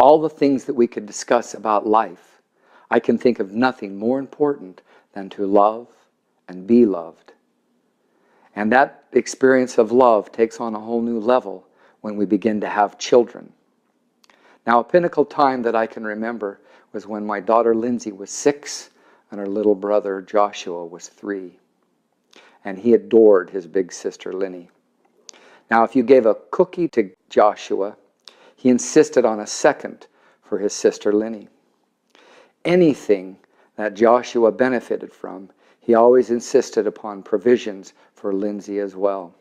all the things that we could discuss about life, I can think of nothing more important than to love and be loved. And that experience of love takes on a whole new level when we begin to have children. Now, a pinnacle time that I can remember was when my daughter Lindsay was 6 and her little brother Joshua was 3. And he adored his big sister Linny. Now, if you gave a cookie to Joshua, he insisted on a second for his sister Linny. Anything that Joshua benefited from, he always insisted upon provisions for Lindsay as well.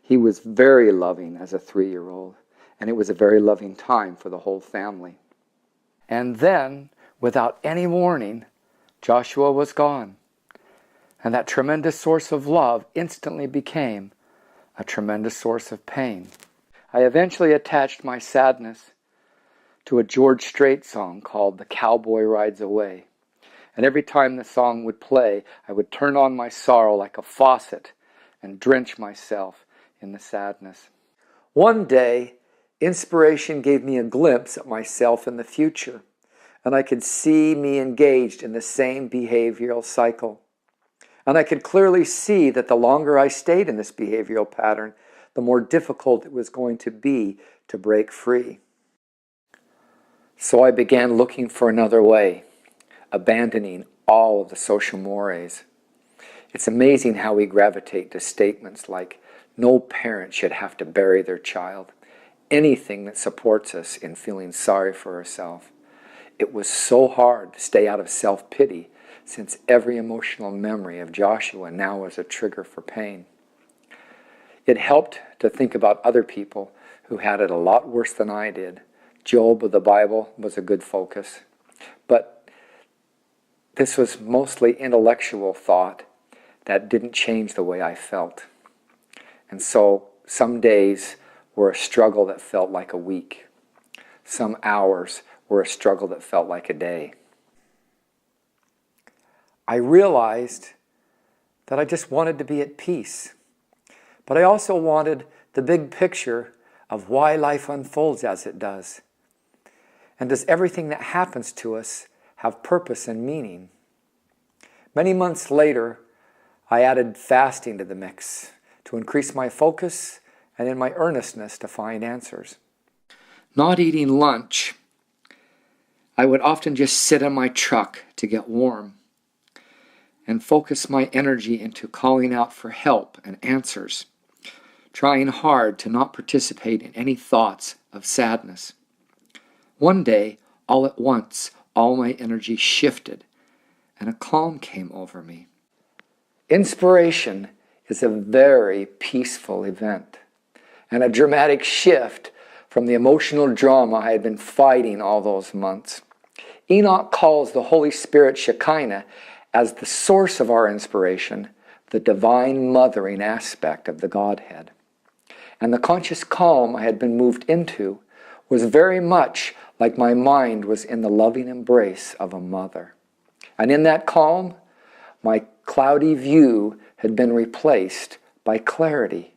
He was very loving as a 3-year-old, and it was a very loving time for the whole family. And then, without any warning, Joshua was gone. And that tremendous source of love instantly became a tremendous source of pain. I eventually attached my sadness to a George Strait song called "The Cowboy Rides Away." And every time the song would play, I would turn on my sorrow like a faucet and drench myself in the sadness. One day, inspiration gave me a glimpse at myself in the future, and I could see me engaged in the same behavioral cycle. And I could clearly see that the longer I stayed in this behavioral pattern, the more difficult it was going to be to break free. So I began looking for another way, abandoning all of the social mores. It's amazing how we gravitate to statements like, no parent should have to bury their child, anything that supports us in feeling sorry for ourselves. It was so hard to stay out of self-pity, since every emotional memory of Joshua now was a trigger for pain. It helped to think about other people who had it a lot worse than I did. Job of the Bible was a good focus. But this was mostly intellectual thought that didn't change the way I felt. And so some days were a struggle that felt like a week. Some hours were a struggle that felt like a day. I realized that I just wanted to be at peace. But I also wanted the big picture of why life unfolds as it does. And does everything that happens to us have purpose and meaning? Many months later, I added fasting to the mix to increase my focus and in my earnestness to find answers. Not eating lunch, I would often just sit in my truck to get warm and focus my energy into calling out for help and answers, trying hard to not participate in any thoughts of sadness. One day, all at once, all my energy shifted, and a calm came over me. Inspiration is a very peaceful event, and a dramatic shift from the emotional drama I had been fighting all those months. Enoch calls the Holy Spirit Shekinah as the source of our inspiration, the divine mothering aspect of the Godhead. And the conscious calm I had been moved into was very much like my mind was in the loving embrace of a mother. And in that calm, my cloudy view had been replaced by clarity,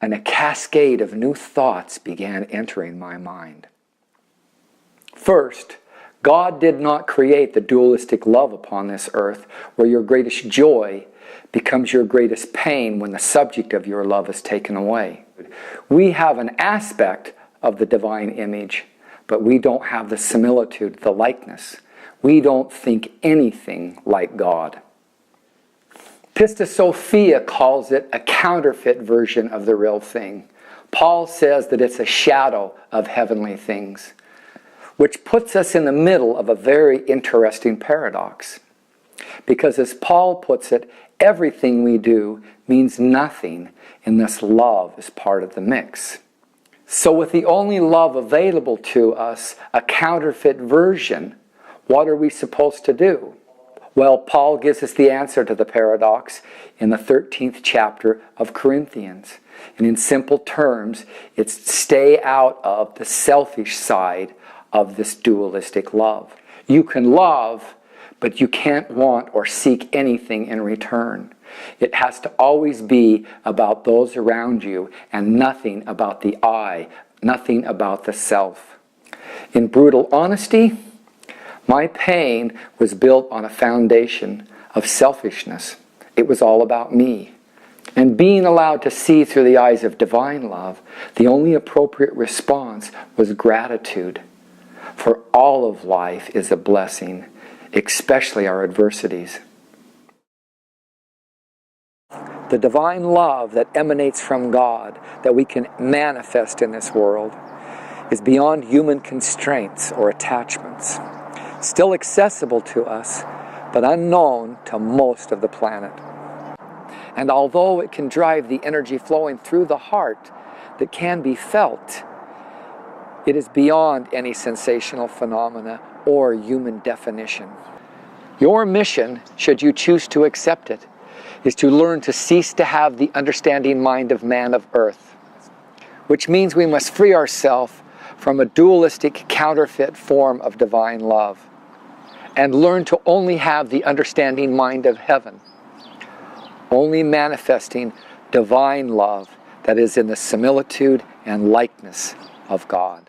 and a cascade of new thoughts began entering my mind. First, God did not create the dualistic love upon this earth where your greatest joy becomes your greatest pain when the subject of your love is taken away. We have an aspect of the divine image, but we don't have the similitude, the likeness. We don't think anything like God. Pistis Sophia calls it a counterfeit version of the real thing. Paul says that it's a shadow of heavenly things, which puts us in the middle of a very interesting paradox. Because as Paul puts it, everything we do means nothing unless love is part of the mix. So with the only love available to us, a counterfeit version, what are we supposed to do? Well, Paul gives us the answer to the paradox in the 13th chapter of Corinthians. And in simple terms, it's stay out of the selfish side of this dualistic love. You can love, but you can't want or seek anything in return. It has to always be about those around you and nothing about the I, nothing about the self. In brutal honesty, my pain was built on a foundation of selfishness. It was all about me. And being allowed to see through the eyes of divine love, the only appropriate response was gratitude. For all of life is a blessing, especially our adversities. The divine love that emanates from God, that we can manifest in this world, is beyond human constraints or attachments. Still accessible to us, but unknown to most of the planet. And although it can drive the energy flowing through the heart that can be felt, it is beyond any sensational phenomena or human definition. Your mission, should you choose to accept it, is to learn to cease to have the understanding mind of man of earth, which means we must free ourselves from a dualistic counterfeit form of divine love and learn to only have the understanding mind of heaven, only manifesting divine love that is in the similitude and likeness of God.